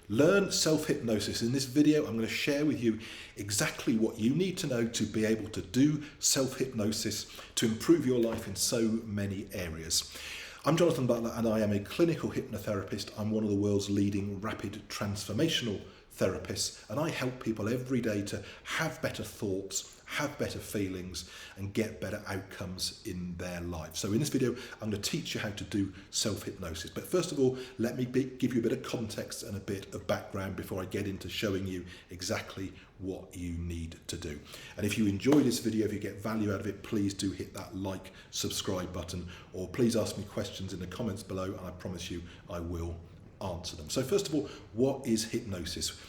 Learn self-hypnosis. In this video, I'm going to share with you exactly what you need to know to be able to do self-hypnosis to improve your life in so many areas. I'm Jonathan Butler and I am a clinical hypnotherapist. I'm one of the world's leading rapid transformational therapists, and I help people every day to have better thoughts, have better feelings and get better outcomes in their life. So in this video, I'm going to teach you how to do self-hypnosis. But first of all, let me give you a bit of context and a bit of background before I get into showing you exactly what you need to do. And if you enjoy this video, if you get value out of it, please do hit that like, subscribe button, or please ask me questions in the comments below and I promise you I will answer them. So first of all, what is hypnosis?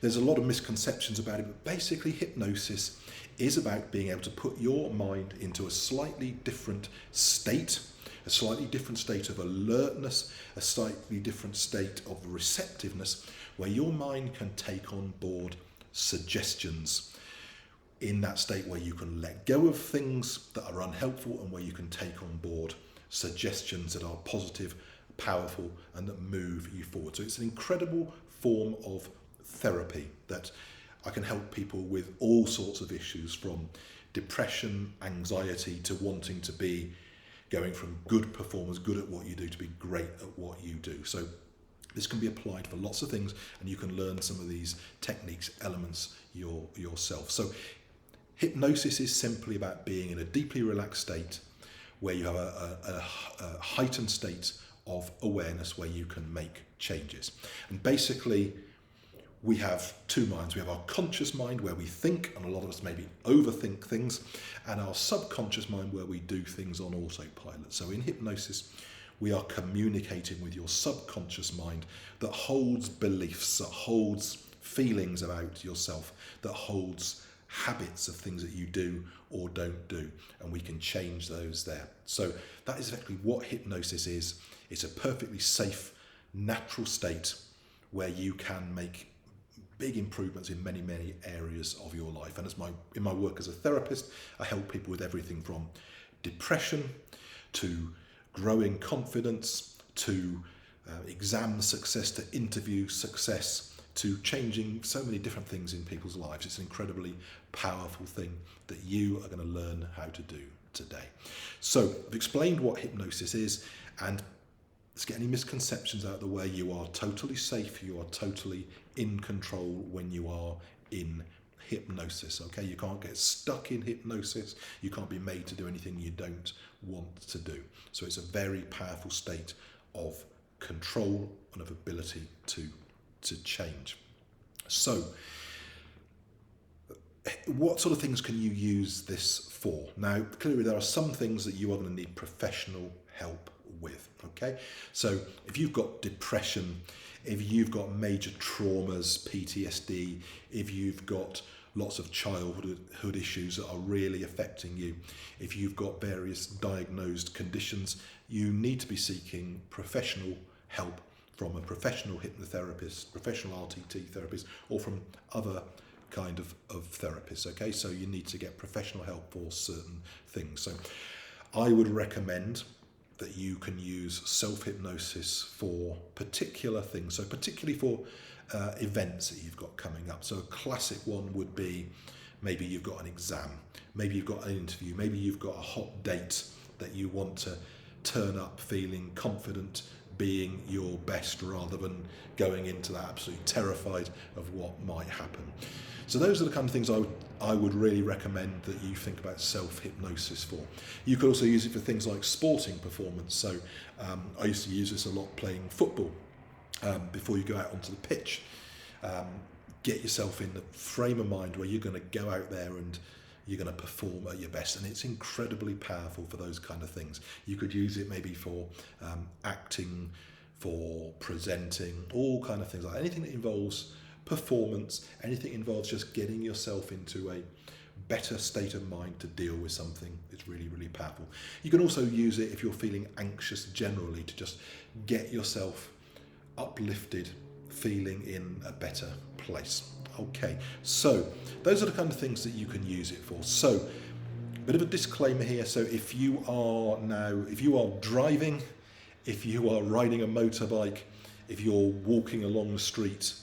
There's a lot of misconceptions about it, but basically hypnosis is about being able to put your mind into a slightly different state of alertness, a slightly different state of receptiveness, where your mind can take on board suggestions. In that state where you can let go of things that are unhelpful and where you can take on board suggestions that are positive, powerful and that move you forward. So it's an incredible form of therapy that I can help people with all sorts of issues, from depression, anxiety, to wanting to be going from good performers, good at what you do, to be great at what you do. So this can be applied for lots of things and you can learn some of these techniques, elements yourself. So hypnosis is simply about being in a deeply relaxed state where you have a heightened state of awareness where you can make changes. And basically we have two minds. We have our conscious mind where we think, and a lot of us maybe overthink things, and our subconscious mind where we do things on autopilot. So in hypnosis, we are communicating with your subconscious mind that holds beliefs, that holds feelings about yourself, that holds habits of things that you do or don't do, and we can change those there. So that is exactly what hypnosis is. It's a perfectly safe, natural state where you can make big improvements in many, many areas of your life. And in my work as a therapist, I help people with everything from depression to growing confidence to exam success to interview success to changing so many different things in people's lives. It's an incredibly powerful thing that you are going to learn how to do today. So I've explained what hypnosis is, and let's get any misconceptions out of the way. You are totally safe, you are totally in control when you are in hypnosis, okay? You can't get stuck in hypnosis, you can't be made to do anything you don't want to do. So it's a very powerful state of control and of ability to change. So what sort of things can you use this for? Now, clearly there are some things that you are going to need professional help with, okay? So if you've got depression, if you've got major traumas, PTSD, if you've got lots of childhood issues that are really affecting you, if you've got various diagnosed conditions, you need to be seeking professional help from a professional hypnotherapist, professional RTT therapist, or from other kind of therapists, okay? So you need to get professional help for certain things. So I would recommend that you can use self-hypnosis for particular things, so particularly for events that you've got coming up. So a classic one would be maybe you've got an exam, maybe you've got an interview, maybe you've got a hot date that you want to turn up feeling confident, being your best, rather than going into that absolutely terrified of what might happen. So those are the kind of things I would really recommend that you think about self-hypnosis for. You could also use it for things like sporting performance. So I used to use this a lot playing football. Before you go out onto the pitch, get yourself in the frame of mind where you're going to go out there and you're going to perform at your best, and it's incredibly powerful for those kind of things. You could use it maybe for acting, for presenting, all kind of things, like anything that involves performance, anything that involves just getting yourself into a better state of mind to deal with something. It's really, really powerful. You can also use it if you're feeling anxious generally, to just get yourself uplifted, feeling in a better place. Okay, so those are the kind of things that you can use it for. So a bit of a disclaimer here. So if you are driving, if you are riding a motorbike, if you're walking along the street,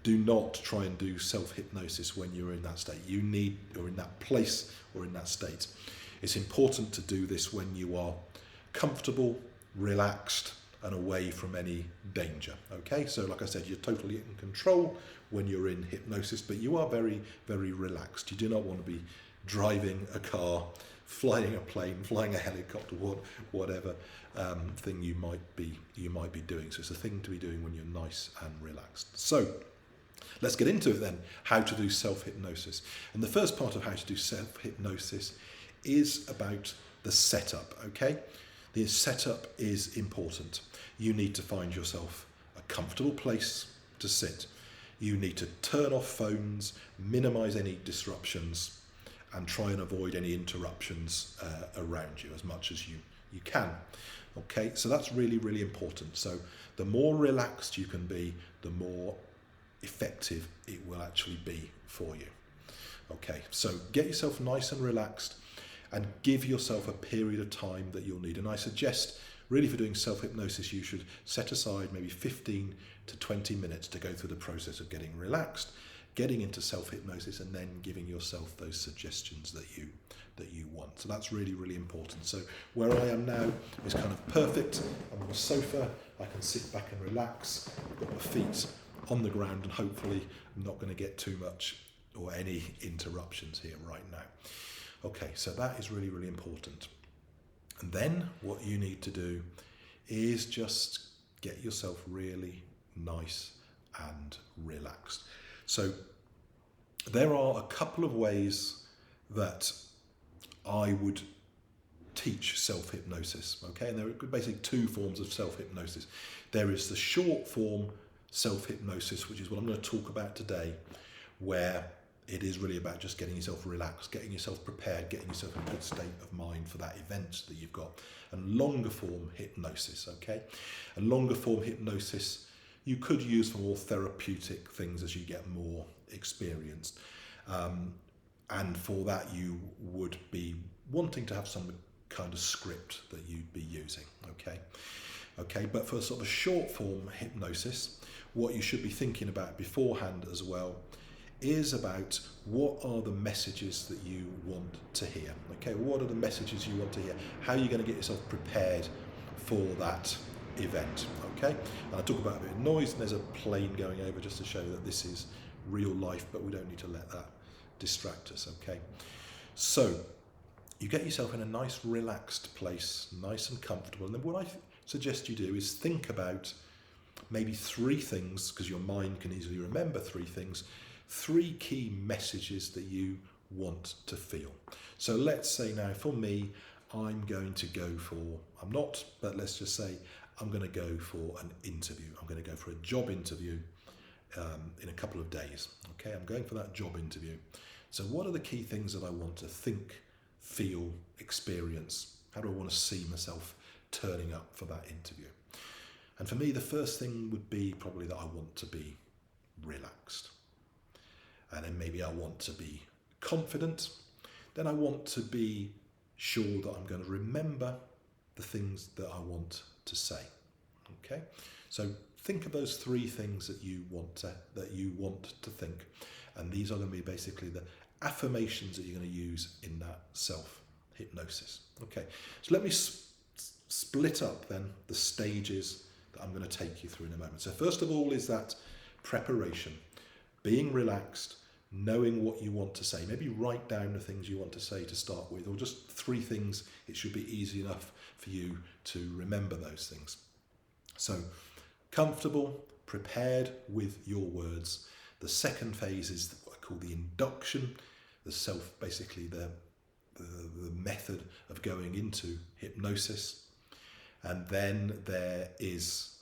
do not try and do self-hypnosis when you're in that state. You need, or in that place, or in that state. It's important to do this when you are comfortable, relaxed, and away from any danger. Okay, so like I said, you're totally in control when you're in hypnosis, but you are very, very relaxed. You do not want to be driving a car, flying a plane, flying a helicopter, whatever thing you might be doing. So it's a thing to be doing when you're nice and relaxed. So let's get into it then, how to do self-hypnosis. And the first part of how to do self-hypnosis is about the setup, okay? The setup is important. You need to find yourself a comfortable place to sit. You need to turn off phones, minimize any disruptions, and try and avoid any interruptions around you as much as you can. Okay, so that's really, really important. So the more relaxed you can be, the more effective it will actually be for you. Okay, so get yourself nice and relaxed and give yourself a period of time that you'll need. And I suggest, really, for doing self-hypnosis, you should set aside maybe 15 to 20 minutes to go through the process of getting relaxed, getting into self-hypnosis, and then giving yourself those suggestions that you want. So that's really, really important. So where I am now is kind of perfect. I'm on a sofa, I can sit back and relax, I've got my feet on the ground, and hopefully I'm not going to get too much or any interruptions here right now. Okay, so that is really, really important. And then what you need to do is just get yourself really nice and relaxed. So there are a couple of ways that I would teach self-hypnosis, okay? And there are basically two forms of self-hypnosis. There is the short form self-hypnosis, which is what I'm going to talk about today, where it is really about just getting yourself relaxed, getting yourself prepared, getting yourself in a good state of mind for that event that you've got. And longer form hypnosis, okay? And longer form hypnosis you could use for more therapeutic things as you get more experienced. And for that you would be wanting to have some kind of script that you'd be using, okay? Okay, but for sort of a short form hypnosis, what you should be thinking about beforehand as well is about what are the messages that you want to hear. Okay, what are the messages you want to hear? How are you going to get yourself prepared for that event? Okay, and I talk about a bit of noise, and there's a plane going over just to show that this is real life, but we don't need to let that distract us. Okay, so you get yourself in a nice relaxed place, nice and comfortable, and then what I suggest you do is think about maybe three things, because your mind can easily remember three things, three key messages that you want to feel. So let's say now for me, I'm going to go for, I'm not, but let's just say I'm going to go for an interview. I'm going to go for a job interview in a couple of days. Okay, I'm going for that job interview. So what are the key things that I want to think, feel, experience? How do I want to see myself turning up for that interview? And for me, the first thing would be probably that I want to be relaxed. And then maybe I want to be confident. Then I want to be sure that I'm going to remember the things that I want to say. Okay, so think of those three things that you want to think, and these are going to be basically the affirmations that you're going to use in that self-hypnosis. Okay, so let me split up then the stages that I'm going to take you through in a moment. So first of all is that preparation, being relaxed, knowing what you want to say. Maybe write down the things you want to say to start with, or just three things. It should be easy enough for you to remember those things. So comfortable, prepared with your words. The second phase is what I call the induction, basically the method of going into hypnosis. And then there is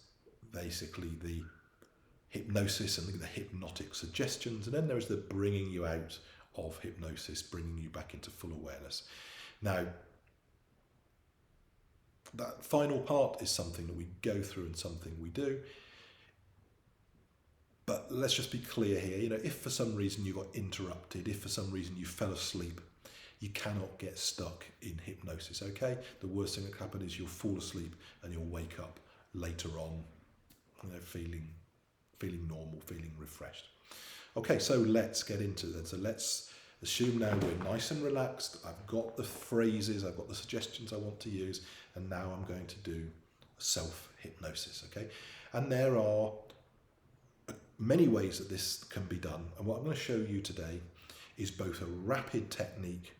basically the hypnosis and the hypnotic suggestions, and then there's the bringing you out of hypnosis, bringing you back into full awareness. Now, that final part is something that we go through and something we do. But let's just be clear here, if for some reason you got interrupted, if for some reason you fell asleep, you cannot get stuck in hypnosis, okay? The worst thing that can happen is you'll fall asleep and you'll wake up later on, feeling feeling normal, feeling refreshed. Okay, so let's get into that. So let's assume now we're nice and relaxed. I've got the phrases, I've got the suggestions I want to use, and now I'm going to do self-hypnosis, okay? And there are many ways that this can be done. And what I'm going to show you today is both a rapid technique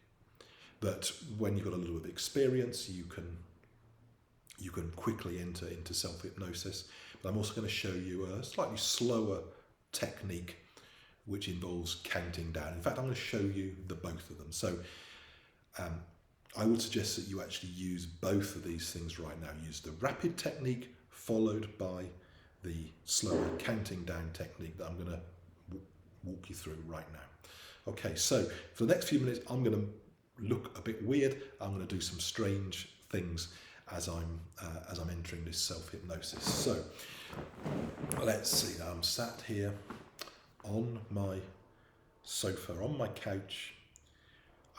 that when you've got a little bit of experience, you can quickly enter into self-hypnosis. But I'm also going to show you a slightly slower technique which involves counting down. In fact, I'm going to show you the both of them. So I would suggest that you actually use both of these things right now. Use the rapid technique followed by the slower counting down technique that I'm going to walk you through right now. Okay, so for the next few minutes, I'm going to look a bit weird. I'm going to do some strange things as I'm entering this self-hypnosis. So let's see. I'm sat here on my sofa, on my couch.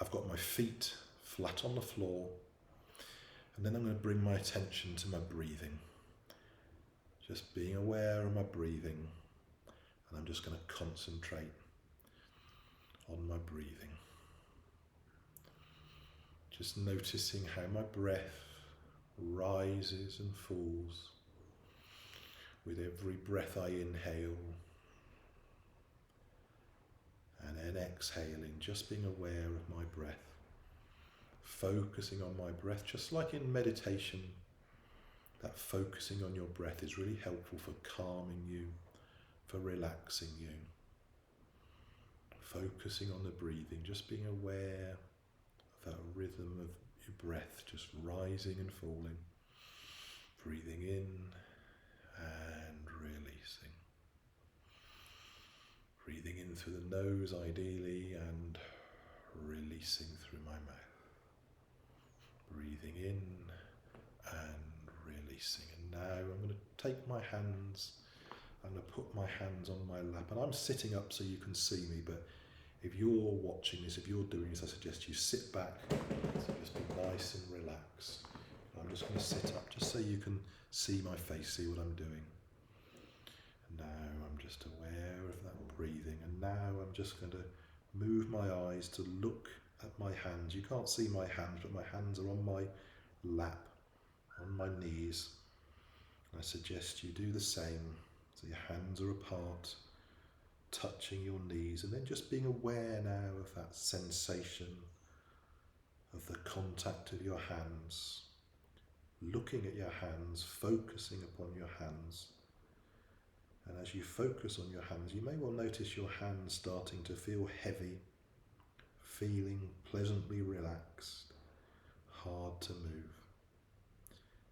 I've got my feet flat on the floor, and then I'm going to bring my attention to my breathing. Just being aware of my breathing, and I'm just going to concentrate on my breathing. Just noticing how my breath rises and falls with every breath I inhale, and then exhaling, just being aware of my breath, focusing on my breath, just like in meditation. That focusing on your breath is really helpful for calming you, for relaxing you. Focusing on the breathing, just being aware of that rhythm of your breath, just rising and falling, breathing in and releasing. Breathing in through the nose ideally and releasing through my mouth. Breathing in and releasing. And now I'm going to take my hands, I'm going to put my hands on my lap, and I'm sitting up so you can see me, but if you're watching this, if you're doing this, I suggest you sit back, so just be nice and relaxed. I'm just going to sit up just so you can see my face, see what I'm doing. And now I'm just aware of that breathing, and now I'm just going to move my eyes to look at my hands. You can't see my hands, but my hands are on my lap, on my knees. I suggest you do the same, so your hands are apart, touching your knees, and then just being aware now of that sensation of the contact of your hands, looking at your hands, focusing upon your hands. And as you focus on your hands, you may well notice your hands starting to feel heavy, feeling pleasantly relaxed, hard to move.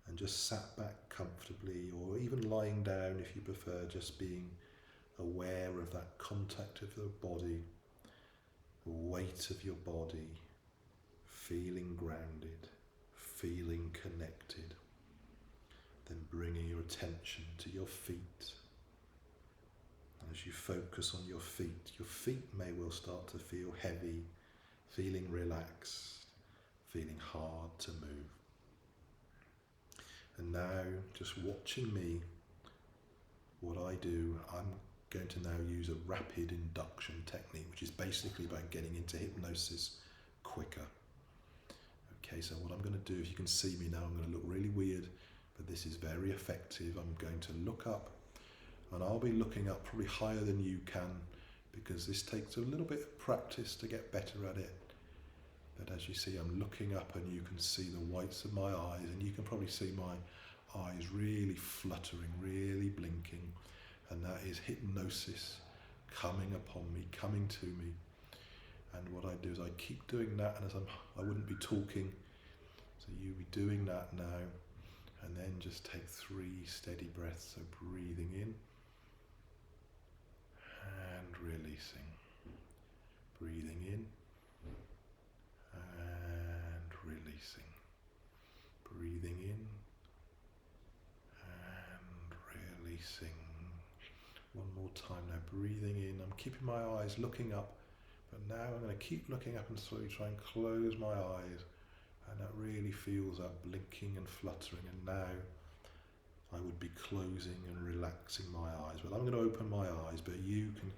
And just sat back comfortably, or even lying down if you prefer, just being aware of that contact of your body, the weight of your body, feeling grounded, feeling connected. Then bringing your attention to your feet. And as you focus on your feet may well start to feel heavy, feeling relaxed, feeling hard to move. And now, just watching me, what I do, I'm going to now use a rapid induction technique, which is basically about getting into hypnosis quicker. Okay, so what I'm going to do, if you can see me now, I'm going to look really weird, but this is very effective. I'm going to look up, and I'll be looking up probably higher than you can, because this takes a little bit of practice to get better at it. But as you see, I'm looking up, and you can see the whites of my eyes, and you can probably see my eyes really fluttering, really blinking, and that is hypnosis coming upon me, coming to me. And what I do is I keep doing that, and I wouldn't be talking, so you be doing that now, and then just take 3 steady breaths. So breathing in and releasing, breathing in and releasing, breathing in and releasing. One more time now, breathing in. I'm keeping my eyes looking up, but now I'm going to keep looking up and slowly try and close my eyes, and that really feels that blinking and fluttering. And now I would be closing and relaxing my eyes. Well, I'm going to open my eyes, but you can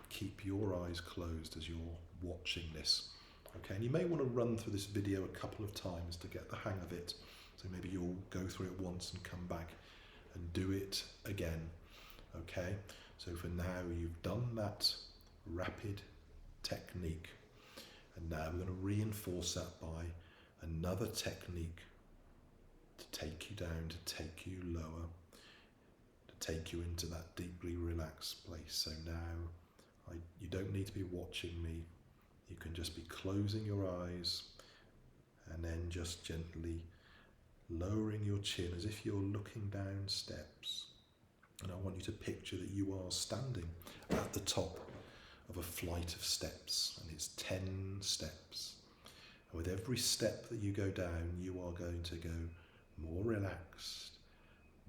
keep your eyes closed as you're watching this. Okay, and you may want to run through this video a couple of times to get the hang of it. So maybe you'll go through it once and come back and do it again. Okay, so for now you've done that rapid technique, and now we're going to reinforce that by another technique to take you down, to take you lower, to take you into that deeply relaxed place. So now you don't need to be watching me. You can just be closing your eyes and then just gently lowering your chin as if you're looking down steps. And I want you to picture that you are standing at the top of a flight of steps, and it's 10 steps. And with every step that you go down, you are going to go more relaxed,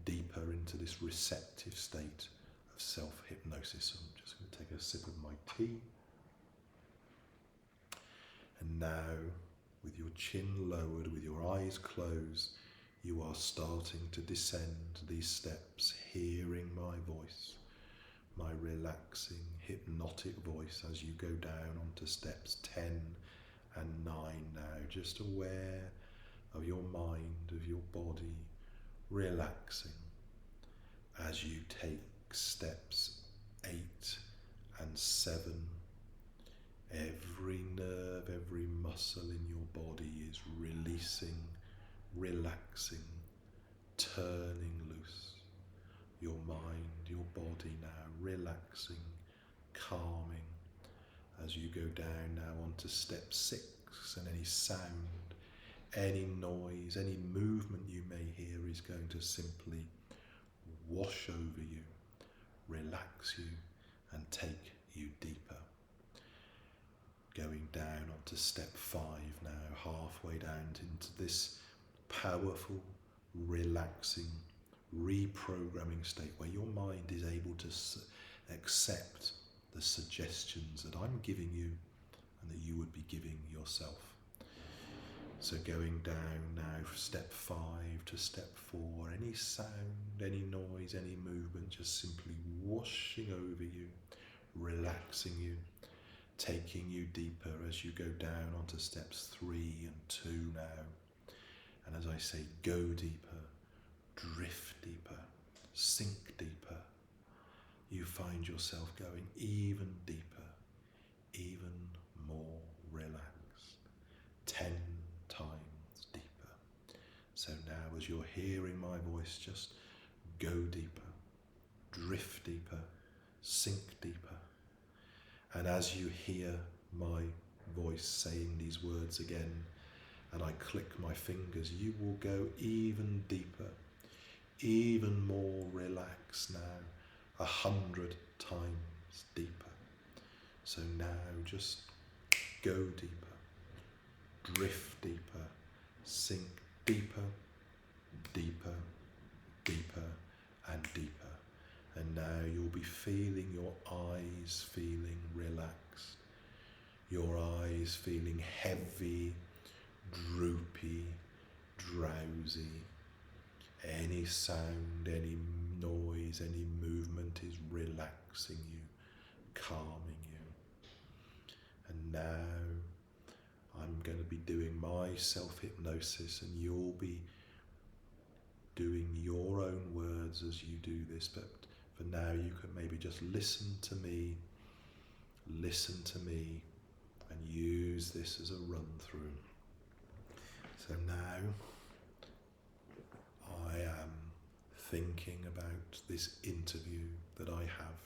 deeper into this receptive state of self-hypnosis. So I'm just going to take a sip of my tea. And now, with your chin lowered, with your eyes closed, you are starting to descend these steps, hearing my voice, my relaxing, hypnotic voice as you go down onto steps 10 and 9 now, just aware of your mind, of your body, relaxing as you take steps 8 and 7. Every nerve, every muscle in your body is releasing, relaxing, turning loose. Your mind, your body now relaxing, calming as you go down now onto step 6, and any sound, any noise, any movement you may hear is going to simply wash over you, relax you, and take you deeper. Going down onto step 5 now, halfway down into this powerful, relaxing, reprogramming state where your mind is able to accept the suggestions that I'm giving you and that you would be giving yourself. So going down now from step 5 to step 4, any sound, any noise, any movement just simply washing over you, relaxing you, taking you deeper as you go down onto steps 3 and 2 now. And as I say, go deeper, drift deeper, sink deeper. You find yourself going even deeper, even more relaxed, 10 times deeper. So now as you're hearing my voice, just go deeper, drift deeper, sink deeper. And as you hear my voice saying these words again, and I click my fingers, you will go even deeper, even more relaxed now, 100 times deeper. So now just go deeper, drift deeper, sink deeper, deeper, deeper, and deeper. And now you'll be feeling your eyes feeling relaxed, your eyes feeling heavy, droopy, drowsy. Any sound, any noise, any movement is relaxing you, calming you. And now I'm going to be doing my self-hypnosis, and you'll be doing your own words as you do this, but for now you can maybe just listen to me, and use this as a run through. So now I am thinking about this interview that I have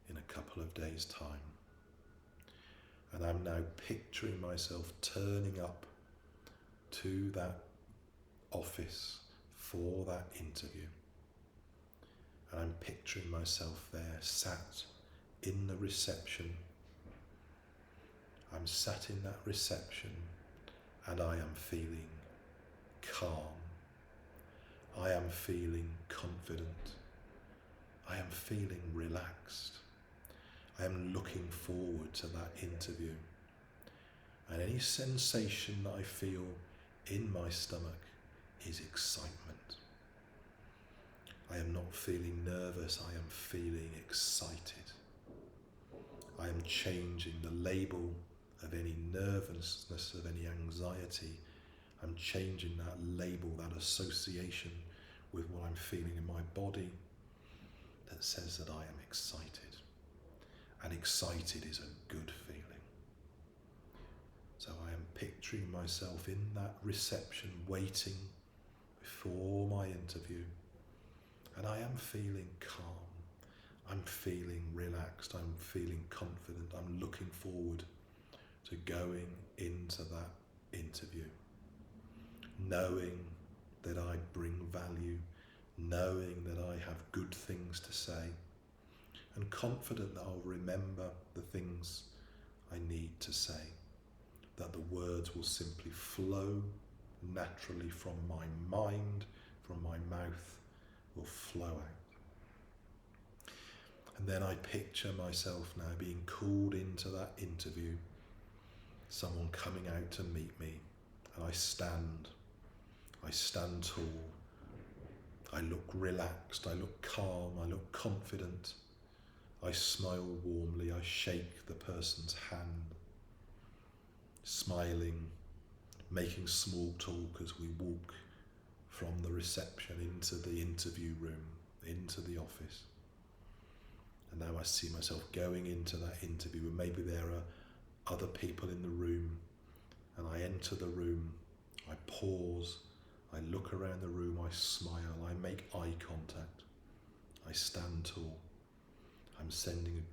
in a couple of days' time. And I'm now picturing myself turning up to that office for that interview. And I'm picturing myself there, sat in the reception. I'm sat in that reception, and I am feeling calm. I am feeling confident. I am feeling relaxed. I am looking forward to that interview. And any sensation that I feel in my stomach is excitement. I am not feeling nervous, I am feeling excited. I am changing the label of any nervousness, of any anxiety. I'm changing that label, that association with what I'm feeling in my body that says that I am excited. And excited is a good feeling. So I am picturing myself in that reception, waiting before my interview. And I am feeling calm. I'm feeling relaxed. I'm feeling confident. I'm looking forward to going into that interview, knowing that I bring value, knowing that I have good things to say, and confident that I'll remember the things I need to say, that the words will simply flow naturally from my mind, from my mouth, will flow out. And then I picture myself now being called into that interview, someone coming out to meet me, and I stand tall, I look relaxed, I look calm, I look confident, I smile warmly, I shake the person's hand, smiling, making small talk as we walk from the reception into the interview room, into the office. And now I see myself going into that interview, and maybe there are other people in the room, and I enter the room, I pause, I look around the room, I smile, I make eye contact, I stand tall. I'm sending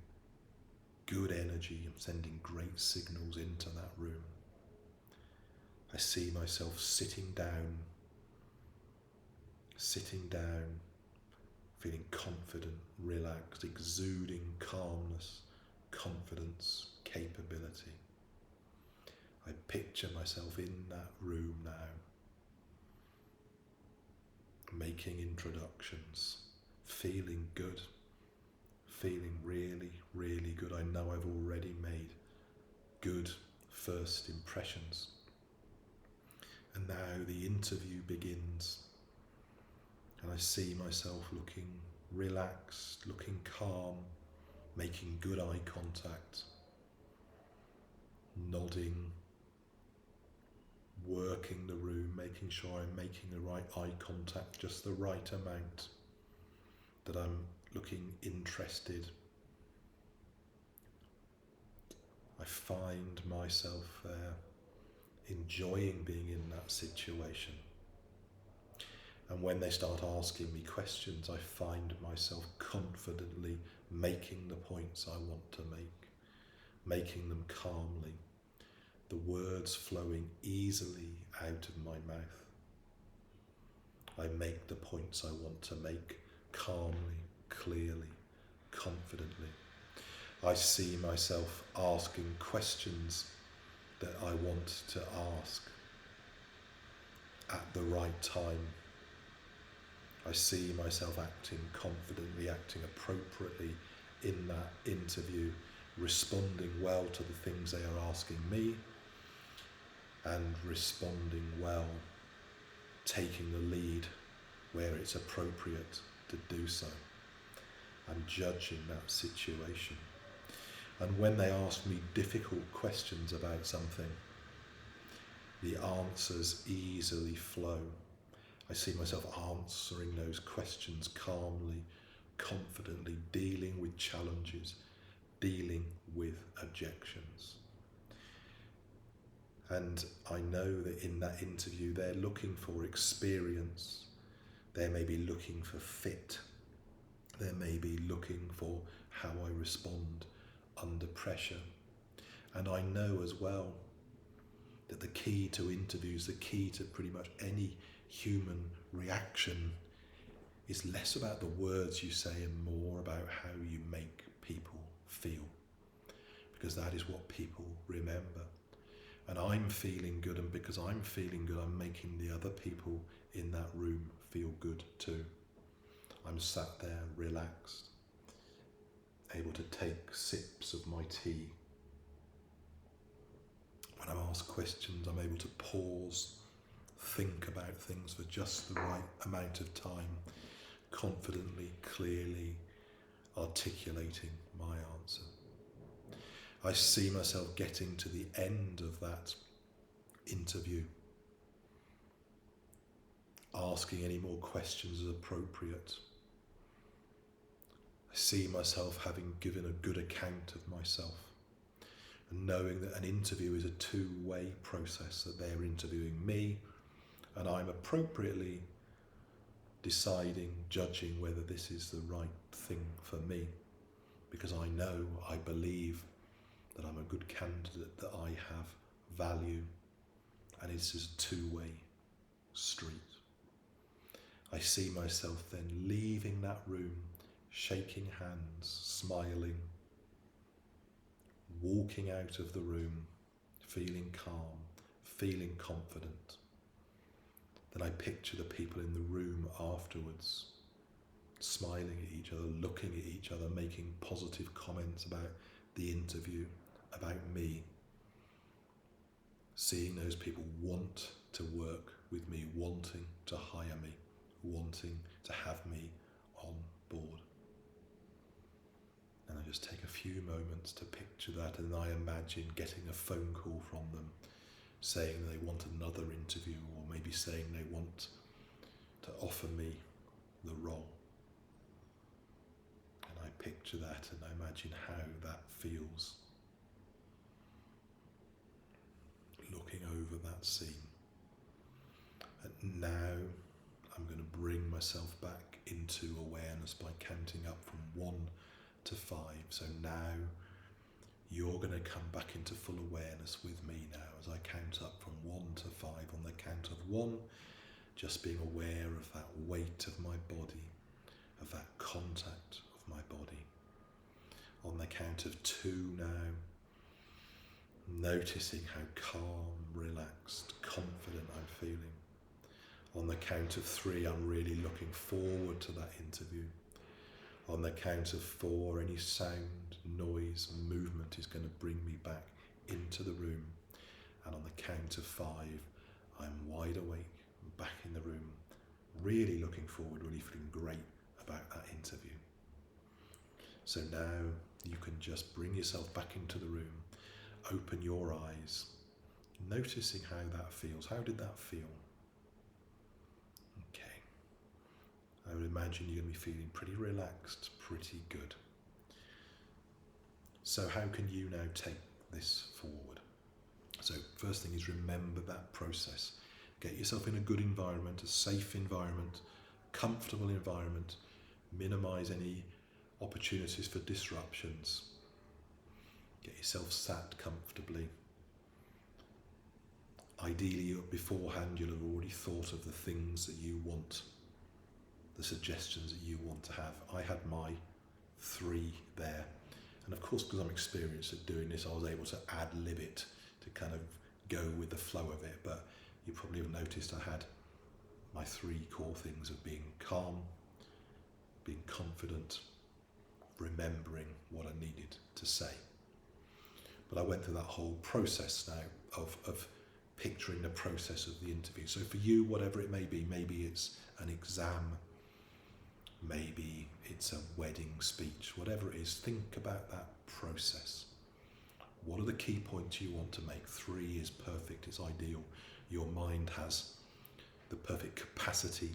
good energy, I'm sending great signals into that room. I see myself sitting down, feeling confident, relaxed, exuding calmness, confidence, capability. I picture myself in that room now, making introductions, feeling good, feeling really, really good. I know I've already made good first impressions. And now the interview begins, and I see myself looking relaxed, looking calm, making good eye contact, nodding, working the room, making sure I'm making the right eye contact, just the right amount, that I'm looking interested. I find myself enjoying being in that situation. And when they start asking me questions, I find myself confidently making the points I want to make, making them calmly, the words flowing easily out of my mouth. I make the points I want to make calmly, clearly, confidently. I see myself asking questions that I want to ask at the right time. I see myself acting confidently, acting appropriately in that interview, responding well to the things they are asking me, and responding well, taking the lead where it's appropriate to do so. I'm judging that situation. And when they ask me difficult questions about something, the answers easily flow. I see myself answering those questions calmly, confidently, dealing with challenges, dealing with objections. And I know that in that interview they're looking for experience, they may be looking for fit, they may be looking for how I respond under pressure. And I know as well that the key to interviews, the key to pretty much any human reaction, is less about the words you say and more about how you make people feel, because that is what people remember. And I'm feeling good, and because I'm feeling good, I'm making the other people in that room feel good too. I'm sat there relaxed, able to take sips of my tea. When I'm asked questions, I'm able to pause, think about things for just the right amount of time, confidently, clearly articulating my answer. I see myself getting to the end of that interview, asking any more questions as appropriate. I see myself having given a good account of myself, and knowing that an interview is a two-way process, that they're interviewing me and I'm appropriately deciding, judging whether this is the right thing for me, because I know, I believe that I'm a good candidate, that I have value, and it's a two-way street. I see myself then leaving that room, shaking hands, smiling, walking out of the room, feeling calm, feeling confident. Then I picture the people in the room afterwards, smiling at each other, looking at each other, making positive comments about the interview, about me. Seeing those people want to work with me, wanting to hire me, wanting to have me on board. And I just take a few moments to picture that, and I imagine getting a phone call from them saying they want another interview, or maybe saying they want to offer me the role. And I picture that and I imagine how that feels, looking over that scene. And now I'm going to bring myself back into awareness by counting up from 1 to 5. So now you're going to come back into full awareness with me now as I count up from 1 to 5. On the count of 1, just being aware of that weight of my body, of that contact of my body. On the count of 2 now, noticing how calm, relaxed, confident I'm feeling. On the count of 3, I'm really looking forward to that interview. On the count of 4, any sound, noise, movement is going to bring me back into the room. And on the count of 5, I'm wide awake, back in the room, really looking forward, really feeling great about that interview. So now you can just bring yourself back into the room, open your eyes, noticing how that feels. How did that feel? Okay. I would imagine you're going to be feeling pretty relaxed, pretty good. So how can you now take this forward? So first thing is remember that process. Get yourself in a good environment, a safe environment, comfortable environment. Minimize any opportunities for disruptions. Get yourself sat comfortably. Ideally, beforehand, you'll have already thought of the things that you want, the suggestions that you want to have. I had my 3 there. And of course, because I'm experienced at doing this, I was able to ad-lib it to kind of go with the flow of it. But you probably have noticed I had my 3 core things of being calm, being confident, remembering what I needed to say. But I went through that whole process now of picturing the process of the interview. So for you, whatever it may be, maybe it's an exam, maybe it's a wedding speech, whatever it is, think about that process. What are the key points you want to make? 3 is perfect, it's ideal. Your mind has the perfect capacity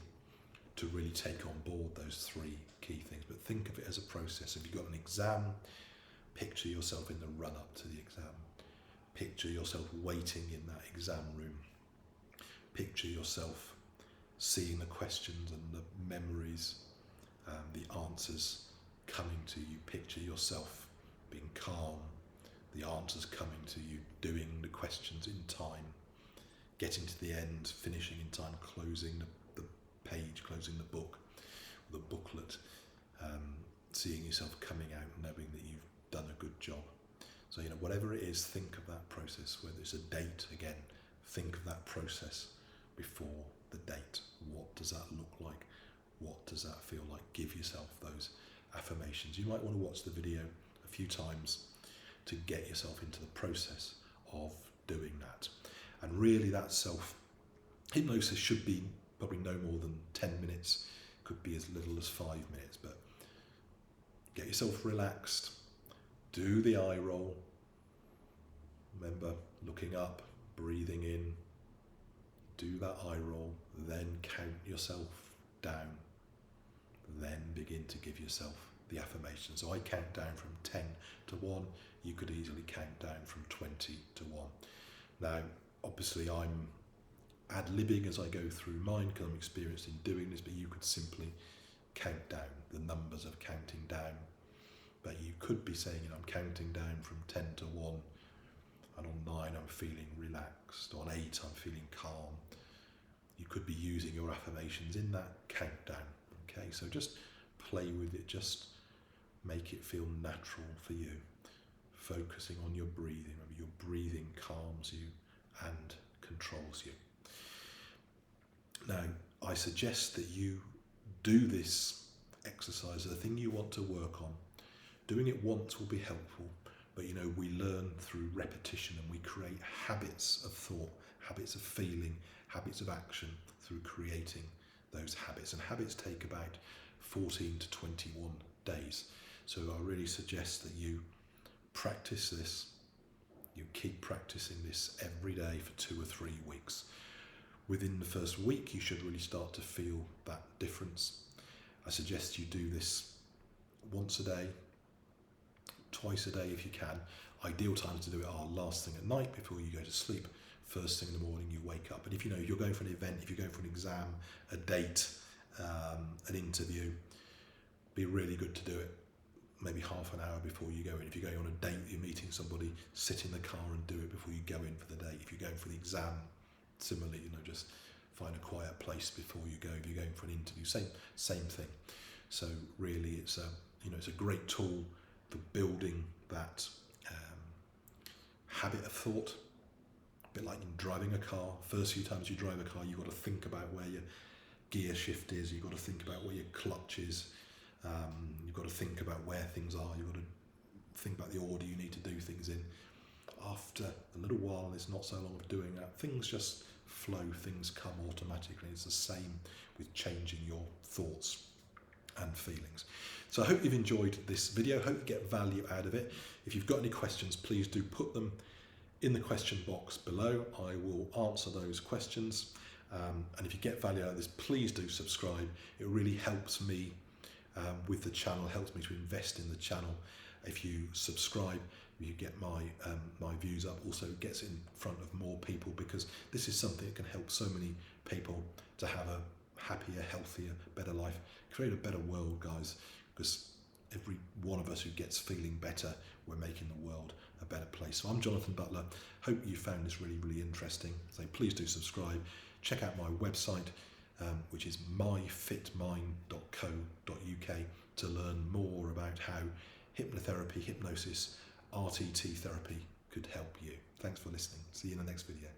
to really take on board those 3 key things. But think of it as a process. If you've got an exam, picture yourself in the run-up to the exam. Picture yourself waiting in that exam room. Picture yourself seeing the questions and the memories, the answers coming to you. Picture yourself being calm, the answers coming to you, doing the questions in time, getting to the end, finishing in time, closing the page, closing the book, the booklet, seeing yourself coming out, knowing that you've done a good job. So, whatever it is, think of that process. Whether it's a date, again, think of that process before the date. What does that look like? What does that feel like? Give yourself those affirmations. You might want to watch the video a few times to get yourself into the process of doing that. And really that self-hypnosis should be probably no more than 10 minutes. Could be as little as 5 minutes, but get yourself relaxed. Do the eye roll. Remember, looking up, breathing in. Do that eye roll, then count yourself down. Then begin to give yourself the affirmation. So I count down from 10 to 1. You could easily count down from 20 to 1. Now, obviously I'm ad-libbing as I go through mine because I'm experienced in doing this, but you could simply count down the numbers of counting down. But you could be saying, I'm counting down from 10 to 1, and on 9 I'm feeling relaxed, on 8 I'm feeling calm. You could be using your affirmations in that countdown. Okay, so just play with it, just make it feel natural for you. Focusing on your breathing. Remember, your breathing calms you and controls you. Now, I suggest that you do this exercise, the thing you want to work on. Doing it once will be helpful, but we learn through repetition, and we create habits of thought, habits of feeling, habits of action through creating those habits. And habits take about 14 to 21 days. So I really suggest that you practice this. You keep practicing this every day for 2 or 3 weeks. Within the first week, you should really start to feel that difference. I suggest you do this once a day, twice a day if you can. Ideal times to do it are last thing at night before you go to sleep, first thing in the morning you wake up. And if you're going for an event, if you're going for an exam, a date, an interview, be really good to do it maybe half an hour before you go in. If you're going on a date, you're meeting somebody, sit in the car and do it before you go in for the date. If you're going for the exam, similarly, just find a quiet place before you go. If you're going for an interview, same thing. So really, it's a great tool for building that habit of thought. A bit like in driving a car. First few times you drive a car, you've got to think about where your gear shift is. You've got to think about where your clutch is. You've got to think about where things are. You've got to think about the order you need to do things in. After a little while, and it's not so long of doing that, things just flow, things come automatically. It's the same with changing your thoughts and feelings. So I hope you've enjoyed this video. Hope you get value out of it. If you've got any questions, please do put them in the question box below. I will answer those questions. And if you get value out of this, please do subscribe. It really helps me with the channel, helps me to invest in the channel. If you subscribe, you get my views up. Also gets in front of more people, because this is something that can help so many people to have a happier, healthier, better life, create a better world, guys, because every one of us who gets feeling better, we're making the world a better place. So I'm Jonathan Butler. Hope you found this really, really interesting. So please do subscribe. Check out my website, which is myfitmind.co.uk, to learn more about how hypnotherapy, hypnosis, RTT therapy could help you. Thanks for listening. See you in the next video.